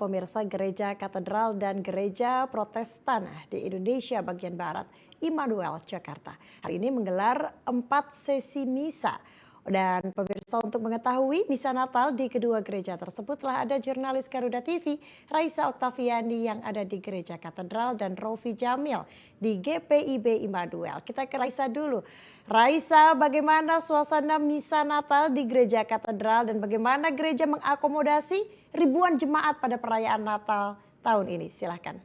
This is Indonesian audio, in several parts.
pemirsa, Gereja Katedral dan Gereja Protestan di Indonesia bagian Barat, Immanuel, Jakarta. Hari ini menggelar 4 sesi misa. Dan pemirsa, untuk mengetahui misa Natal di kedua gereja tersebut telah ada jurnalis Garuda TV, Raisa Oktaviani yang ada di Gereja Katedral dan Rofi Jamil di GPIB Immanuel. Kita ke Raisa dulu. Raisa, bagaimana suasana misa Natal di Gereja Katedral dan bagaimana gereja mengakomodasi ribuan jemaat pada perayaan Natal tahun ini? Silahkan.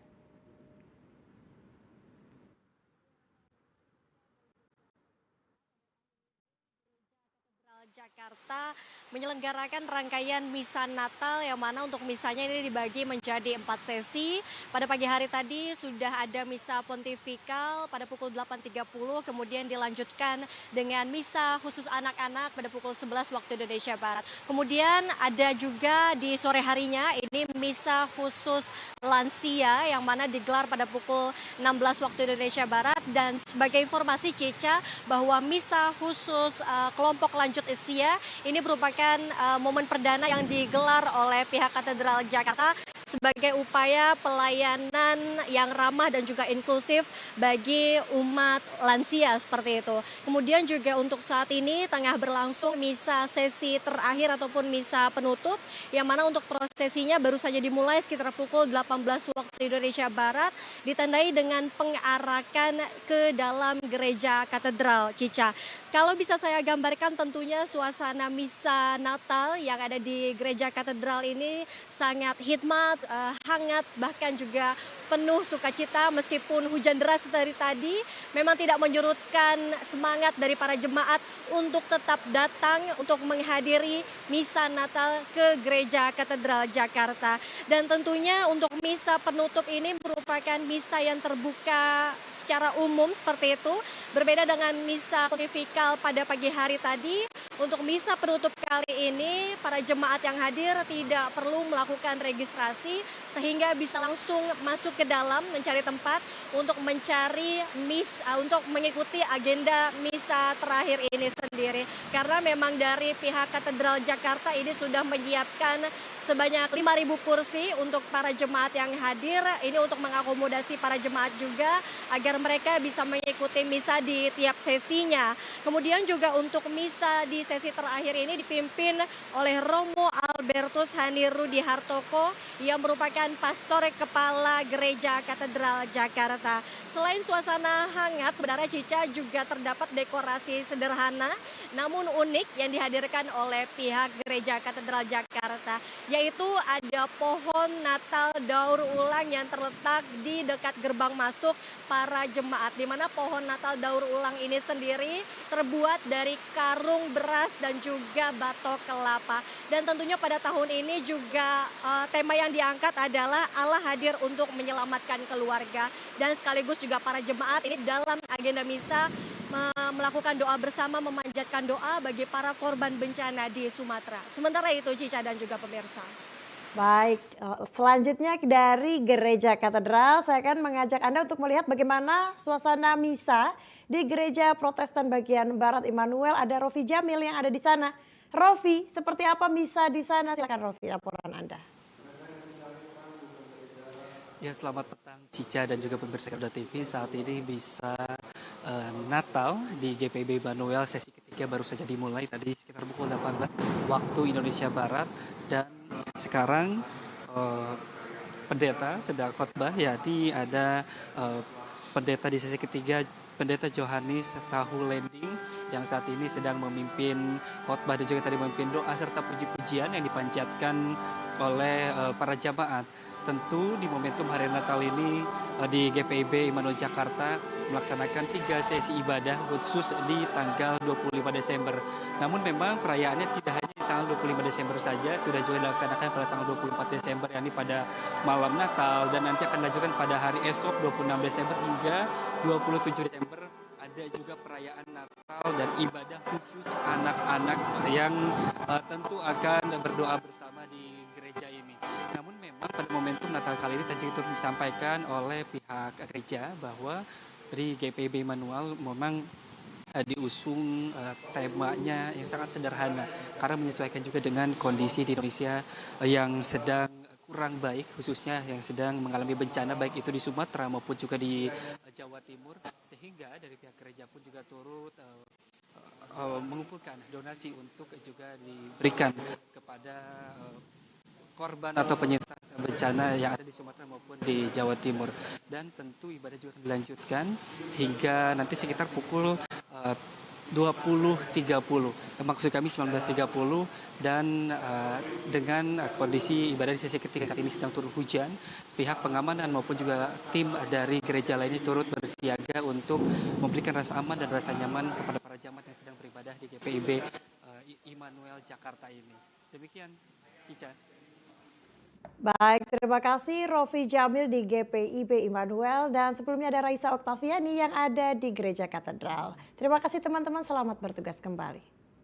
Jakarta menyelenggarakan rangkaian misa Natal yang mana untuk misanya ini dibagi menjadi 4 sesi. Pada pagi hari tadi sudah ada misa pontifikal pada pukul 8.30, kemudian dilanjutkan dengan misa khusus anak-anak pada pukul 11 waktu Indonesia Barat. Kemudian ada juga di sore harinya ini misa khusus lansia yang mana digelar pada pukul 16 waktu Indonesia Barat. Dan sebagai informasi Cica bahwa misa khusus kelompok lanjut usia ini merupakan momen perdana yang digelar oleh pihak Katedral Jakarta sebagai upaya pelayanan yang ramah dan juga inklusif bagi umat lansia seperti itu. Kemudian juga untuk saat ini tengah berlangsung misa sesi terakhir ataupun misa penutup yang mana untuk prosesinya baru saja dimulai sekitar pukul 18 waktu Indonesia Barat, ditandai dengan pengarakan ke dalam gereja katedral, Cica. Kalau bisa saya gambarkan tentunya suasana misa Natal yang ada di gereja katedral ini sangat hikmat, hangat, bahkan juga penuh sukacita meskipun hujan deras dari tadi memang tidak menyurutkan semangat dari para jemaat untuk tetap datang untuk menghadiri misa Natal ke Gereja Katedral Jakarta. Dan tentunya untuk misa penutup ini merupakan misa yang terbuka secara umum seperti itu. Berbeda dengan misa pontifikal pada pagi hari tadi, untuk misa penutup kali ini para jemaat yang hadir tidak perlu melakukan registrasi sehingga bisa langsung masuk ke dalam mencari tempat untuk untuk mengikuti agenda misa terakhir ini sendiri. Karena memang dari pihak Katedral Jakarta ini sudah menyiapkan sebanyak 5.000 kursi untuk para jemaat yang hadir. Ini untuk mengakomodasi para jemaat juga agar mereka bisa mengikuti misa di tiap sesinya. Kemudian juga untuk misa di sesi terakhir ini dipimpin oleh Romo Albertus Hanirudi Hartoko yang merupakan pastor kepala Gereja Katedral Jakarta. Selain suasana hangat, sebenarnya Cica juga terdapat dekorasi sederhana namun unik yang dihadirkan oleh pihak Gereja Katedral Jakarta, yaitu ada pohon Natal daur ulang yang terletak di dekat gerbang masuk para jemaat, di mana pohon Natal daur ulang ini sendiri terbuat dari karung beras dan juga batok kelapa. Dan tentunya pada tahun ini juga tema yang diangkat adalah Allah hadir untuk menyelamatkan keluarga, dan sekaligus juga para jemaat ini dalam agenda misa melakukan doa bersama, memanjatkan doa bagi para korban bencana di Sumatera. Sementara itu Cica dan juga pemirsa. Baik, selanjutnya dari Gereja Katedral, saya akan mengajak Anda untuk melihat bagaimana suasana misa di Gereja Protestan bagian Barat Immanuel. Ada Rofi Jamil yang ada di sana. Rofi, seperti apa misa di sana? Silakan Rofi, laporan Anda. Ya, selamat petang Cica dan juga pemirsa Garuda TV. Saat ini misa Natal di GPIB Immanuel sesi ketiga baru saja dimulai tadi sekitar pukul 18 waktu Indonesia Barat, dan sekarang pendeta sedang khotbah, yakni ada pendeta di sesi ketiga, Pendeta Johannes Tahu Lending yang saat ini sedang memimpin khotbah dan juga tadi memimpin doa serta puji-pujian yang dipanjatkan oleh para jamaat. Tentu di momentum hari Natal ini di GPIB Immanuel Jakarta melaksanakan 3 sesi ibadah khusus di tanggal 25 Desember. Namun memang perayaannya tidak hanya di tanggal 25 Desember saja, sudah juga dilaksanakan pada tanggal 24 Desember, yakni pada malam Natal, dan nanti akan dilanjutkan pada hari esok 26 Desember hingga 27 Desember. Ada juga perayaan Natal dan ibadah khusus anak-anak yang tentu akan berdoa bersama di gereja ini. Namun memang pada momentum Natal kali ini tadi itu disampaikan oleh pihak gereja bahwa dari GPIB Immanuel memang diusung temanya yang sangat sederhana karena menyesuaikan juga dengan kondisi di Indonesia yang sedang kurang baik, khususnya yang sedang mengalami bencana baik itu di Sumatera maupun juga di Jawa Timur, sehingga dari pihak gereja pun juga turut mengumpulkan donasi untuk juga diberikan kepada korban atau penyintas bencana yang ada di Sumatera maupun di Jawa Timur. Dan tentu ibadah juga akan dilanjutkan hingga nanti sekitar pukul 20.30. Maksud kami 19.30, dan dengan kondisi ibadah di sesi ketiga saat ini sedang turun hujan, pihak pengamanan maupun juga tim dari gereja lainnya turut bersiaga untuk memberikan rasa aman dan rasa nyaman kepada para jemaat yang sedang beribadah di GPIB Immanuel Jakarta ini. Demikian, Cica. Baik, terima kasih Rofi Jamil di GPIB Immanuel, dan sebelumnya ada Raisa Oktaviani yang ada di Gereja Katedral. Terima kasih teman-teman, selamat bertugas kembali.